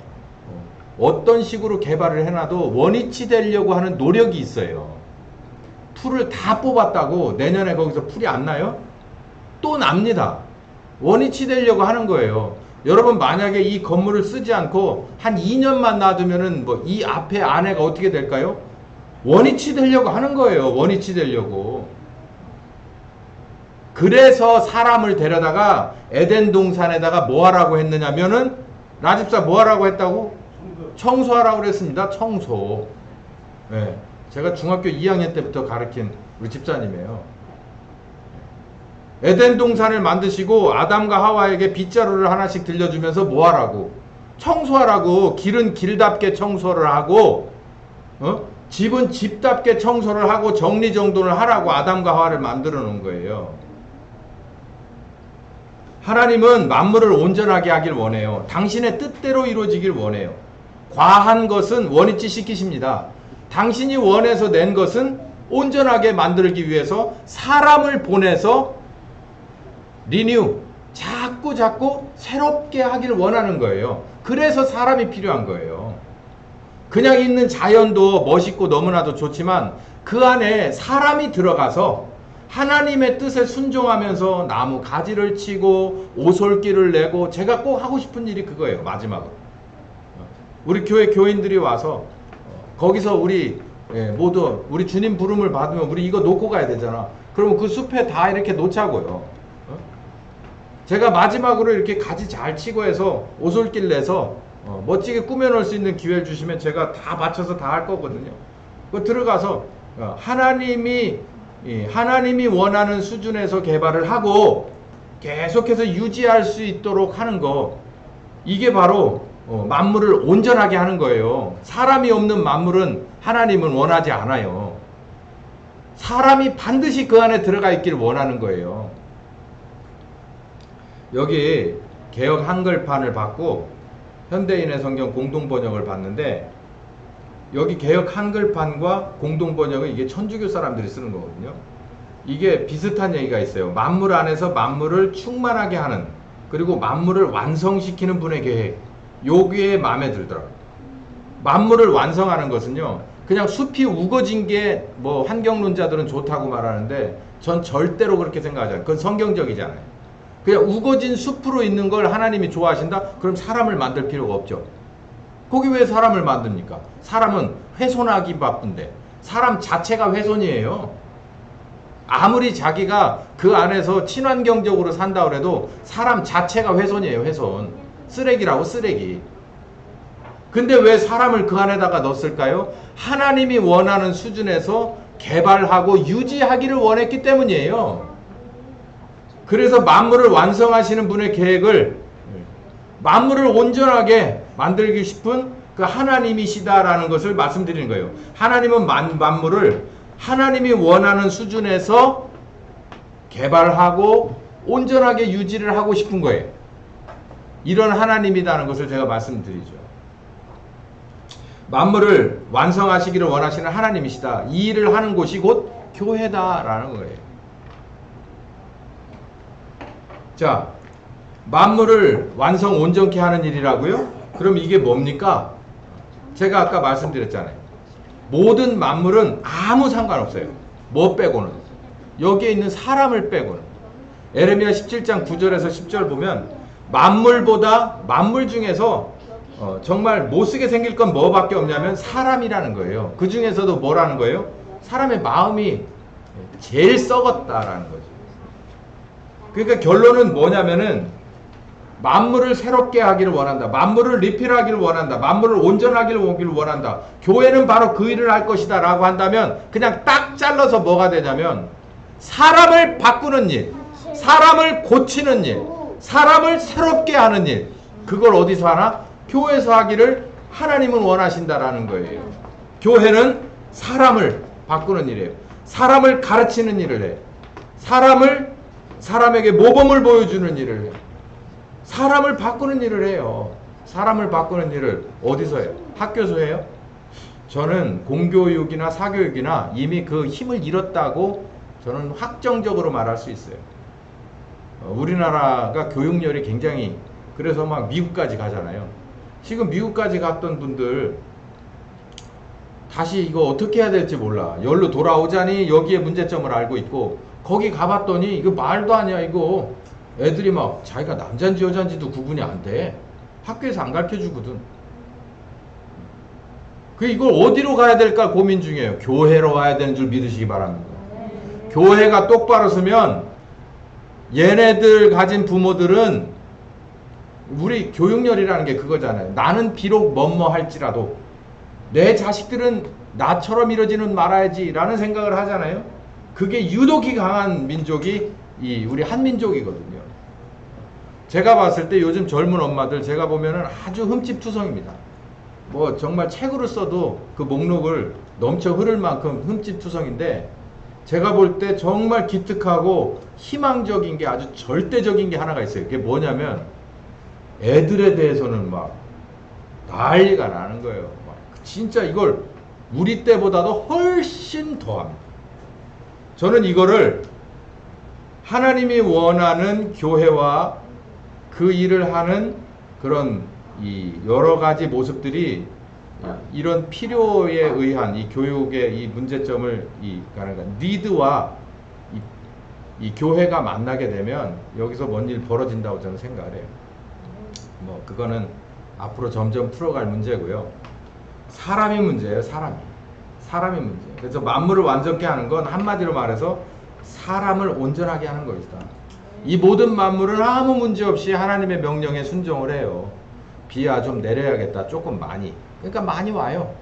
어떤 식으로 개발을 해놔도 원위치 되려고 하는 노력이 있어요. 풀을 다 뽑았다고 내년에 거기서 풀이 안 나요? 또 납니다. 원위치 되려고 하는 거예요. 여러분 만약에 이 건물을 쓰지 않고 한 2년만 놔두면은 뭐 이 앞에 안에가 어떻게 될까요? 원위치 되려고 하는 거예요. 원위치 되려고. 그래서 사람을 데려다가 에덴 동산에다가 뭐 하라고 했느냐면은 라집사 뭐 하라고 했다고? 청소하라고 그랬습니다. 청소. 네. 제가 중학교 2학년 때부터 가르친 우리 집사님이에요. 에덴 동산을 만드시고 아담과 하와에게 빗자루를 하나씩 들려주면서 뭐 하라고? 청소하라고. 길은 길답게 청소를 하고 집은 집답게 청소를 하고 정리정돈을 하라고 아담과 하와를 만들어 놓은 거예요. 하나님은 만물을 온전하게 하길 원해요. 당신의 뜻대로 이루어지길 원해요. 과한 것은 원위치 시키십니다. 당신이 원해서 낸 것은 온전하게 만들기 위해서 사람을 보내서 리뉴, 자꾸 새롭게 하길 원하는 거예요. 그래서 사람이 필요한 거예요. 그냥 있는 자연도 멋있고 너무나도 좋지만 그 안에 사람이 들어가서 하나님의 뜻에 순종하면서 나무 가지를 치고 오솔길을 내고 제가 꼭 하고 싶은 일이 그거예요. 마지막으로 우리 교회 교인들이 와서 거기서 우리 모두 우리 주님 부름을 받으면 우리 이거 놓고 가야 되잖아. 그러면 그 숲에 다 이렇게 놓자고요. 제가 마지막으로 이렇게 가지 잘 치고 해서 오솔길 내서 멋지게 꾸며놓을 수 있는 기회를 주시면 제가 다 맞춰서 다 할 거거든요. 그 들어가서 하나님이 원하는 수준에서 개발을 하고 계속해서 유지할 수 있도록 하는 거, 이게 바로 만물을 온전하게 하는 거예요. 사람이 없는 만물은 하나님은 원하지 않아요. 사람이 반드시 그 안에 들어가 있기를 원하는 거예요. 여기 개역 한글판을 받고 현대인의 성경 공동번역을 봤는데, 여기 개역 한글판과 공동번역은 이게 천주교 사람들이 쓰는 거거든요. 이게 비슷한 얘기가 있어요. 만물 안에서 만물을 충만하게 하는, 그리고 만물을 완성시키는 분의 계획, 요게 마음에 들더라고요. 만물을 완성하는 것은요, 그냥 숲이 우거진 게 뭐 환경론자들은 좋다고 말하는데 전 절대로 그렇게 생각하지 않아요. 그건 성경적이잖아요. 그냥 우거진 숲으로 있는 걸 하나님이 좋아하신다? 그럼 사람을 만들 필요가 없죠. 거기 왜 사람을 만듭니까? 사람은 훼손하기 바쁜데, 사람 자체가 훼손이에요. 아무리 자기가 그 안에서 친환경적으로 산다 그래도 사람 자체가 훼손이에요. 훼손. 쓰레기라고, 쓰레기. 근데 왜 사람을 그 안에다가 넣었을까요? 하나님이 원하는 수준에서 개발하고 유지하기를 원했기 때문이에요. 그래서 만물을 완성하시는 분의 계획을, 만물을 온전하게 만들기 싶은 그 하나님이시다라는 것을 말씀드리는 거예요. 하나님은 만물을 하나님이 원하는 수준에서 개발하고 온전하게 유지를 하고 싶은 거예요. 이런 하나님이라는 것을 제가 말씀드리죠. 만물을 완성하시기를 원하시는 하나님이시다. 이 일을 하는 곳이 곧 교회다라는 거예요. 자, 만물을 완성 온전케 하는 일이라고요? 그럼 이게 뭡니까? 제가 아까 말씀드렸잖아요. 모든 만물은 아무 상관없어요. 뭐 빼고는? 여기에 있는 사람을 빼고는. 에레미야 17장 9절에서 10절 보면 만물보다, 만물 중에서 정말 못쓰게 생길 건 뭐밖에 없냐면 사람이라는 거예요. 그 중에서도 뭐라는 거예요? 사람의 마음이 제일 썩었다라는 거죠. 그러니까 결론은 뭐냐면은 만물을 새롭게 하기를 원한다. 만물을 리필하기를 원한다. 만물을 온전하기를 원한다. 교회는 바로 그 일을 할 것이다 라고 한다면 그냥 딱 잘라서 뭐가 되냐면 사람을 바꾸는 일, 사람을 고치는 일, 사람을 새롭게 하는 일, 그걸 어디서 하나? 교회에서 하기를 하나님은 원하신다라는 거예요. 교회는 사람을 바꾸는 일이에요. 사람을 가르치는 일을 해. 사람에게 모범을 보여주는 일을 해요. 사람을 바꾸는 일을 해요. 사람을 바꾸는 일을 어디서 해요? 학교에서 해요? 저는 공교육이나 사교육이나 이미 그 힘을 잃었다고 저는 확정적으로 말할 수 있어요. 우리나라가 교육열이 굉장히, 그래서 막 미국까지 가잖아요. 지금 미국까지 갔던 분들 다시 이거 어떻게 해야 될지 몰라. 여기로 돌아오자니 여기에 문제점을 알고 있고, 거기 가봤더니 이거 말도 아니야. 이거 애들이 막 자기가 남잔지 여잔지도 구분이 안 돼. 학교에서 안 가르쳐주거든. 이걸 어디로 가야 될까 고민 중이에요. 교회로 와야 되는 줄 믿으시기 바랍니다. 교회가 똑바로 서면 얘네들 가진 부모들은, 우리 교육열이라는 게 그거잖아요. 나는 비록 뭐뭐 할지라도 내 자식들은 나처럼 이러지는 말아야지 라는 생각을 하잖아요. 그게 유독히 강한 민족이 우리 한민족이거든요. 제가 봤을 때 요즘 젊은 엄마들 제가 보면은 아주 흠집투성입니다. 뭐 정말 책으로 써도 그 목록을 넘쳐 흐를 만큼 흠집투성인데, 제가 볼 때 정말 기특하고 희망적인 게, 아주 절대적인 게 하나가 있어요. 그게 뭐냐면 애들에 대해서는 막 난리가 나는 거예요. 막 진짜 이걸 우리 때보다도 훨씬 더합니다. 저는 이거를 하나님이 원하는 교회와 그 일을 하는 그런 이 여러 가지 모습들이 이런 필요에 의한 이 교육의 이 문제점을 그러니까 니드와 이 교회가 만나게 되면 여기서 뭔 일 벌어진다고 저는 생각을 해요. 뭐 그거는 앞으로 점점 풀어갈 문제고요. 사람이 문제예요. 사람이 문제. 그래서 만물을 완전케 하는 건 한마디로 말해서 사람을 온전하게 하는 것이다. 이 모든 만물은 아무 문제 없이 하나님의 명령에 순종을 해요. 비야 좀 내려야겠다. 조금 많이. 그러니까 많이 와요.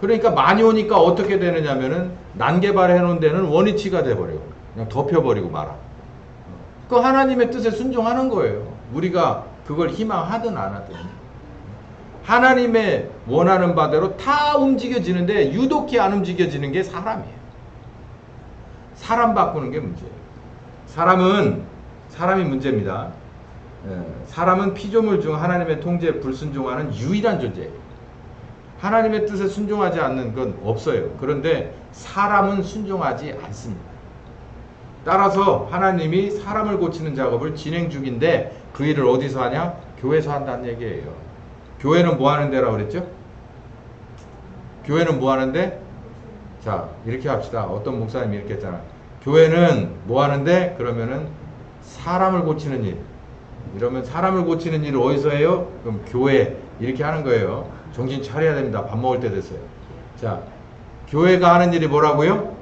그러니까 많이 오니까 어떻게 되느냐면은 난개발해 놓은 데는 원위치가 돼버리고 그냥 덮여버리고 말아. 그 하나님의 뜻에 순종하는 거예요. 우리가 그걸 희망하든 안 하든. 하나님의 원하는 바대로 다 움직여지는데 유독히 안 움직여지는 게 사람이에요. 사람 바꾸는 게 문제예요. 사람이 문제입니다. 사람은 피조물 중 하나님의 통제에 불순종하는 유일한 존재예요. 하나님의 뜻에 순종하지 않는 건 없어요. 그런데 사람은 순종하지 않습니다. 따라서 하나님이 사람을 고치는 작업을 진행 중인데 그 일을 어디서 하냐? 교회에서 한다는 얘기예요. 교회는 뭐 하는 데라고 그랬죠? 교회는 뭐 하는데? 자, 이렇게 합시다. 어떤 목사님이 이렇게 했잖아. 교회는 뭐 하는데? 그러면은 사람을 고치는 일. 이러면 사람을 고치는 일을 어디서 해요? 그럼 교회. 이렇게 하는 거예요. 정신 차려야 됩니다. 밥 먹을 때 됐어요. 자, 교회가 하는 일이 뭐라고요?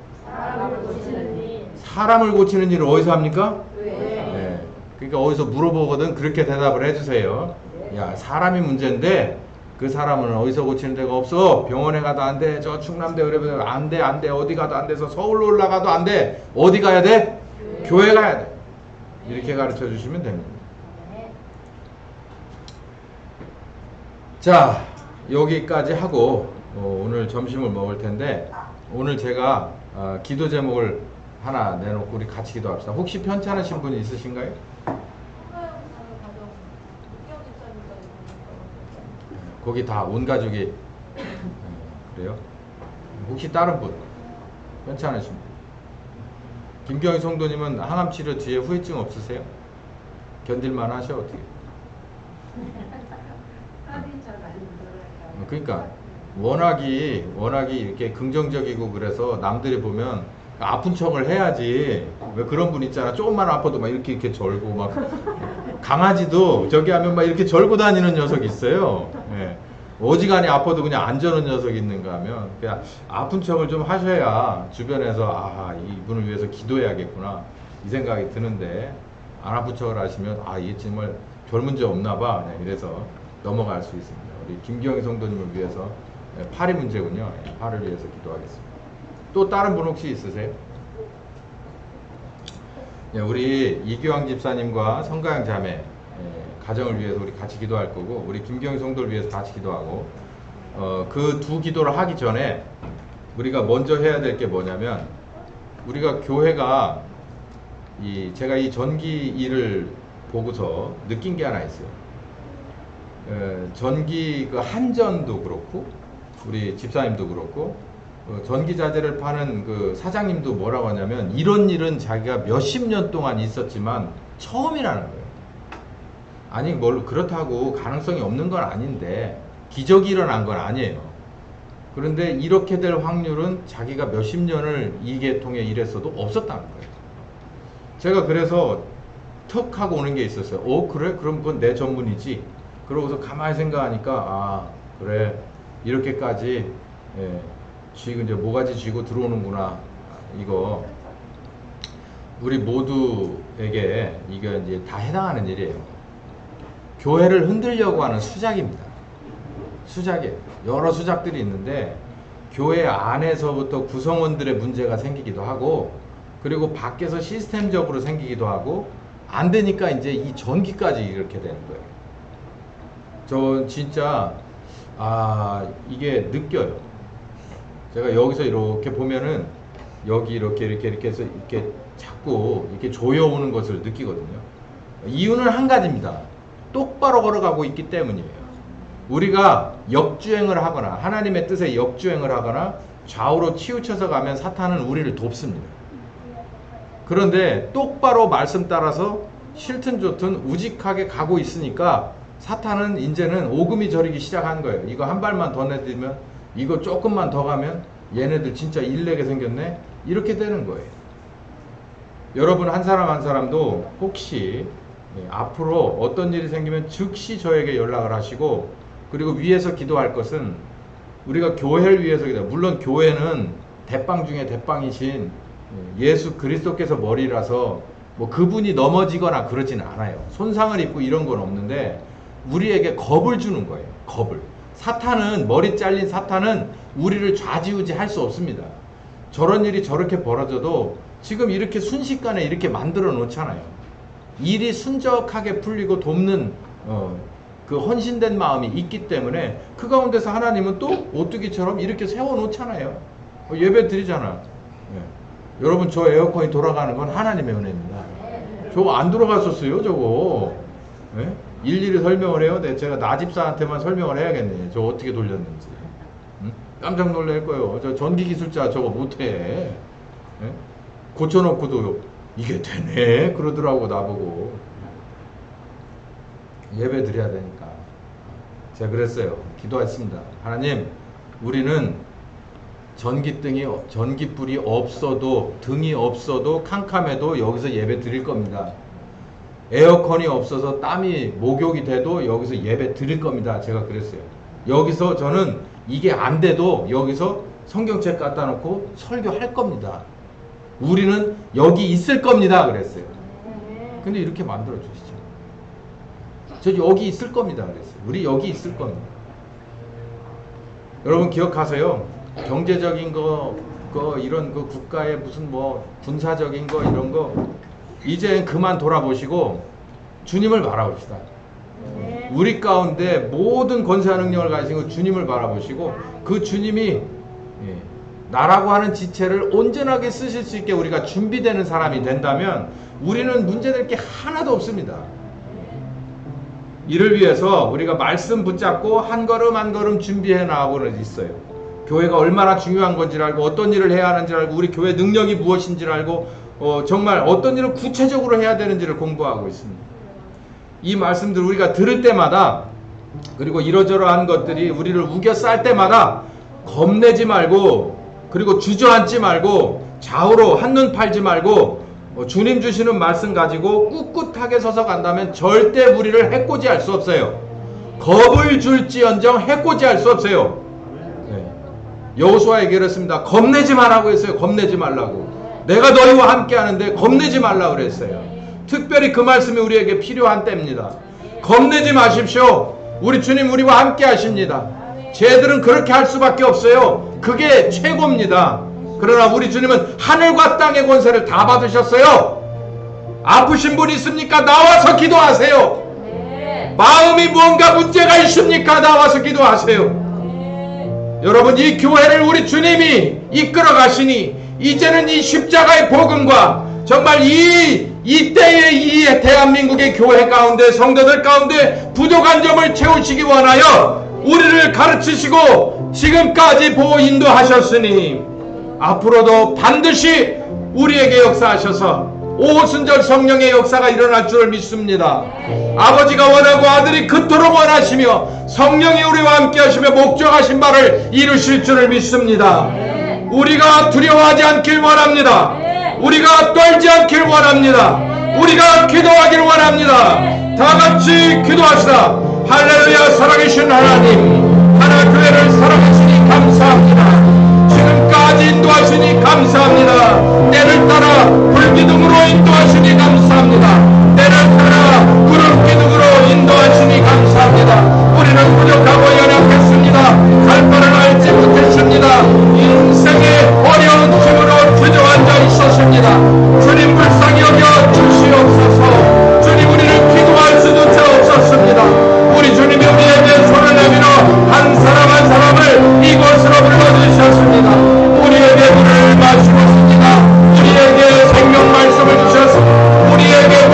사람을 고치는 일을 어디서 합니까? 네. 네. 그러니까 어디서 물어보거든 그렇게 대답을 해주세요. 야, 사람이 문제인데 그 사람은 어디서 고치는 데가 없어. 병원에 가도 안 돼. 저 충남대 의료병원 안 돼, 안 돼. 어디 가도 안 돼서 서울로 올라가도 안 돼. 어디 가야 돼? 교회 가야 돼. 이렇게 가르쳐 주시면 됩니다. 자, 여기까지 하고 오늘 점심을 먹을 텐데 오늘 제가 기도 제목을 하나 내놓고 우리 같이 기도합시다. 혹시 편찮으신 분이 있으신가요? 거기 다 온 가족이 그래요? 혹시 다른 분 편찮으신 분? 김경희 성도님은 항암 치료 뒤에 후유증 없으세요? 견딜만 하셔 어떻게? 그러니까 워낙이 이렇게 긍정적이고 그래서 남들이 보면 아픈 척을 해야지. 왜 그런 분 있잖아. 조금만 아파도 막 이렇게 절고 막 강아지도 저기 하면 막 이렇게 절고 다니는 녀석이 있어요. 예. 어지간히 아파도 그냥 안 저는 녀석이 있는가 하면 그냥 아픈 척을 좀 하셔야 주변에서 아, 이분을 위해서 기도해야겠구나 이 생각이 드는데 안 아픈 척을 하시면 아, 이게 정말 별 문제 없나 봐 그냥 이래서 넘어갈 수 있습니다. 우리 김경희 성도님을 위해서 팔이 문제군요. 팔을 위해서 기도하겠습니다. 또 다른 분 혹시 있으세요? 우리 이규왕 집사님과 성가영 자매 가정을 위해서 우리 같이 기도할 거고 우리 김경희 성도를 위해서 같이 기도하고 그 두 기도를 하기 전에 우리가 먼저 해야 될 게 뭐냐면 우리가 교회가 제가 이 전기 일을 보고서 느낀 게 하나 있어요. 전기 그 한전도 그렇고 우리 집사님도 그렇고 전기 자재를 파는 그 사장님도 뭐라고 하냐면 이런 일은 자기가 몇십 년 동안 있었지만 처음이라는 거예요. 아니 뭘 그렇다고 가능성이 없는 건 아닌데 기적이 일어난 건 아니에요. 그런데 이렇게 될 확률은 자기가 몇십 년을 이 계통에 일했어도 없었다는 거예요. 제가 그래서 턱 하고 오는 게 있었어요. 그래? 그럼 그건 내 전문이지. 그러고서 가만히 생각하니까 아 그래 이렇게까지 쥐고 이제 모가지 쥐고 들어오는구나. 이거 우리 모두에게 이게 이제 다 해당하는 일이에요. 교회를 흔들려고 하는 수작입니다. 수작이에요. 여러 수작들이 있는데 교회 안에서부터 구성원들의 문제가 생기기도 하고 그리고 밖에서 시스템적으로 생기기도 하고 안 되니까 이제 이 전기까지 이렇게 되는 거예요. 저 진짜 이게 느껴요. 제가 여기서 이렇게 보면은 여기 이렇게 해서 이렇게 자꾸 이렇게 조여오는 것을 느끼거든요. 이유는 한 가지입니다. 똑바로 걸어가고 있기 때문이에요. 우리가 역주행을 하거나 하나님의 뜻에 역주행을 하거나 좌우로 치우쳐서 가면 사탄은 우리를 돕습니다. 그런데 똑바로 말씀 따라서 싫든 좋든 우직하게 가고 있으니까 사탄은 이제는 오금이 저리기 시작한 거예요. 이거 한 발만 더 내딛으면 이거 조금만 더 가면 얘네들 진짜 일내게 생겼네 이렇게 되는 거예요. 여러분 한 사람 한 사람도 혹시 앞으로 어떤 일이 생기면 즉시 저에게 연락을 하시고 그리고 위에서 기도할 것은 우리가 교회를 위해서 기도. 물론 교회는 대빵 중에 대빵이신 예수 그리스도께서 머리라서 뭐 그분이 넘어지거나 그러지는 않아요. 손상을 입고 이런 건 없는데 우리에게 겁을 주는 거예요. 겁을. 사탄은 머리 잘린 사탄은 우리를 좌지우지 할 수 없습니다. 저런 일이 저렇게 벌어져도 지금 이렇게 순식간에 이렇게 만들어 놓잖아요. 일이 순적하게 풀리고 돕는 그 헌신된 마음이 있기 때문에 그 가운데서 하나님은 또 오뚜기처럼 이렇게 세워 놓잖아요. 예배 드리잖아. 여러분 저 에어컨이 돌아가는 건 하나님의 은혜입니다. 저거 안 돌아갔었어요 저거. 일일이 설명을 해요. 제가 나집사한테만 설명을 해야겠네. 저거 어떻게 돌렸는지. 깜짝 놀랄 거예요. 저 전기기술자 저거 못해. 고쳐놓고도 이게 되네 그러더라고 나보고. 예배 드려야 되니까 제가 그랬어요. 기도했습니다. 하나님 우리는 전기불이 없어도 등이 없어도 캄캄해도 여기서 예배 드릴 겁니다. 에어컨이 없어서 땀이 목욕이 돼도 여기서 예배 드릴 겁니다. 제가 그랬어요. 여기서 저는 이게 안 돼도 여기서 성경책 갖다 놓고 설교할 겁니다. 우리는 여기 있을 겁니다 그랬어요. 근데 이렇게 만들어 주시죠. 저 여기 있을 겁니다 그랬어요. 우리 여기 있을 겁니다. 여러분 기억하세요. 경제적인 거 이런 거 국가의 무슨 뭐 군사적인 거 이런 거 이제 그만 돌아보시고 주님을 바라봅시다. 우리 가운데 모든 권세와 능력을 가지고 주님을 바라보시고 그 주님이 나라고 하는 지체를 온전하게 쓰실 수 있게 우리가 준비되는 사람이 된다면 우리는 문제될 게 하나도 없습니다. 이를 위해서 우리가 말씀 붙잡고 한 걸음 한 걸음 준비해 나가고는 있어요. 교회가 얼마나 중요한 건지를 알고 어떤 일을 해야 하는지를 알고 우리 교회 능력이 무엇인지를 알고 정말 어떤 일을 구체적으로 해야 되는지를 공부하고 있습니다. 이 말씀들 우리가 들을 때마다 그리고 이러저러한 것들이 우리를 우겨쌀 때마다 겁내지 말고 그리고 주저앉지 말고 좌우로 한눈 팔지 말고 주님 주시는 말씀 가지고 꿋꿋하게 서서 간다면 절대 우리를 해코지할 수 없어요. 겁을 줄지언정 해코지할 수 없어요. 네. 여호수아에게 그랬습니다. 겁내지 말라고 했어요. 겁내지 말라고. 내가 너희와 함께 하는데 겁내지 말라고 그랬어요. 특별히 그 말씀이 우리에게 필요한 때입니다. 겁내지 마십시오. 우리 주님 우리와 함께 하십니다. 쟤들은 그렇게 할 수밖에 없어요. 그게 최고입니다. 그러나 우리 주님은 하늘과 땅의 권세를 다 받으셨어요. 아프신 분 있습니까? 나와서 기도하세요. 마음이 뭔가 문제가 있습니까? 나와서 기도하세요. 여러분 이 교회를 우리 주님이 이끌어 가시니 이제는 이 십자가의 복음과 정말 이때의 이 대한민국의 교회 가운데 성도들 가운데 부족한 점을 채우시기 원하여 우리를 가르치시고 지금까지 보호 인도하셨으니 앞으로도 반드시 우리에게 역사하셔서 오순절 성령의 역사가 일어날 줄을 믿습니다. 아버지가 원하고 아들이 그토록 원하시며 성령이 우리와 함께 하시며 목적하신 바를 이루실 줄을 믿습니다. 우리가 두려워하지 않길 원합니다. 우리가 떨지 않길 원합니다. 우리가 기도하길 원합니다. 다 같이 기도하시다. 할렐루야. 살아계신 하나님, 하나 교회를 사랑하시니 감사합니다. 지금까지 인도하시니 감사합니다. 때를 따라 불기둥으로 인도하시니 감사합니다. 때를 따라 구름기둥으로 인도하시니 감사합니다. 우리는 부족하고 연약했습니다. 갈 바를 알지 못했습니다. 인생의 어려운 짐으로 주저앉아 있었습니다. 주님 불쌍히 여겨 주시옵소서. 주님 우리를 기도할 수조차 없었습니다. 우리 주님이 우리에게 손을 내밀어 한 사람 한 사람을 이곳으로 불러주셨습니다. 우리에게 물을 마시고 있습니다. 우리에게 생명 말씀을 주셔서 우리에게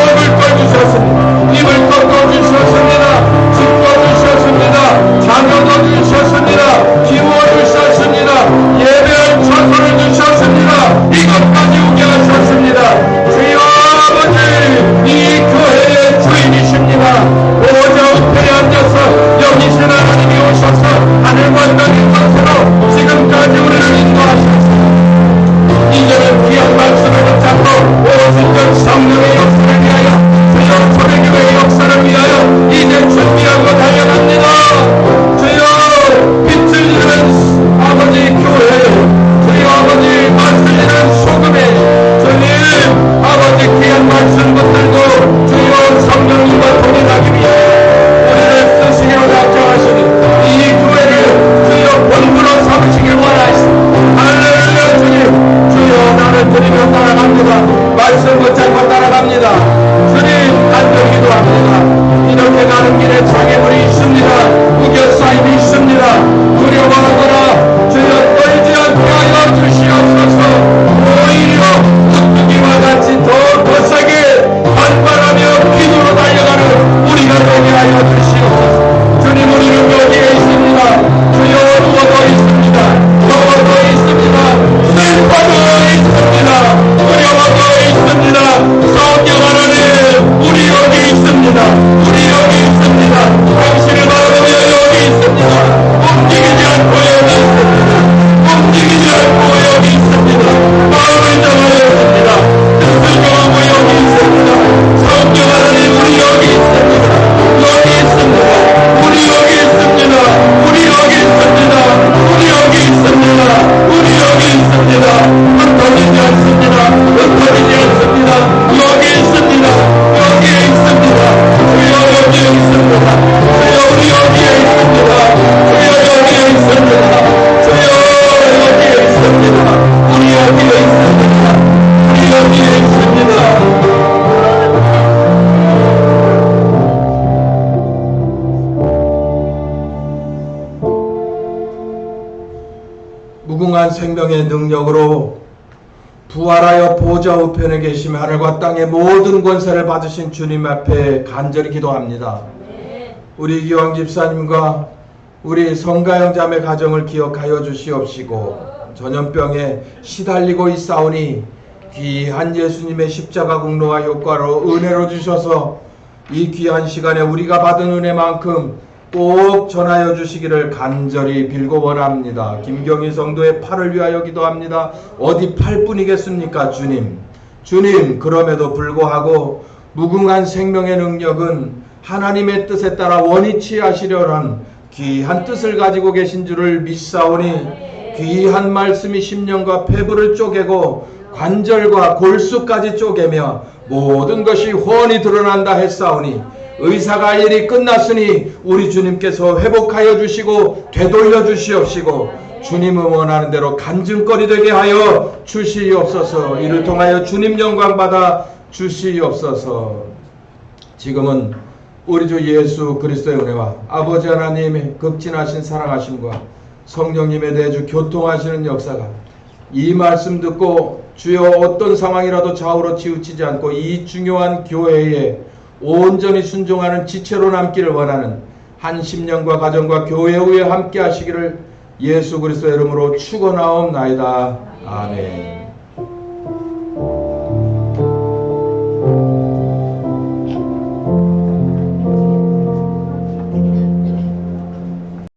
능력으로 부활하여 보좌 우편에 계시며 하늘과 땅의 모든 권세를 받으신 주님 앞에 간절히 기도합니다. 우리 기왕 집사님과 우리 성가영 자매 가정을 기억하여 주시옵시고, 전염병에 시달리고 있사오니 귀한 예수님의 십자가 공로와 효과로 은혜로 주셔서 이 귀한 시간에 우리가 받은 은혜만큼 꼭 전하여 주시기를 간절히 빌고 원합니다. 김경희 성도의 팔을 위하여 기도합니다. 어디 팔뿐이겠습니까? 주님, 그럼에도 불구하고 무궁한 생명의 능력은 하나님의 뜻에 따라 원위치 하시려는 귀한 뜻을 가지고 계신 줄을 믿사오니, 귀한 말씀이 심령과 폐부를 쪼개고 관절과 골수까지 쪼개며 모든 것이 훤히 드러난다 했사오니, 의사가 할 일이 끝났으니 우리 주님께서 회복하여 주시고 되돌려 주시옵시고, 주님은 원하는 대로 간증거리 되게 하여 주시옵소서. 이를 통하여 주님 영광 받아 주시옵소서. 지금은 우리 주 예수 그리스도의 은혜와 아버지 하나님의 극진하신 사랑하심과 성령님의 내주 교통하시는 역사가 이 말씀 듣고 주여 어떤 상황이라도 좌우로 치우치지 않고 이 중요한 교회에 온전히 순종하는 지체로 남기를 원하는 한 심령과 가정과 교회 후에 함께 하시기를 예수 그리스도의 이름으로 축원하옵나이다. 아멘.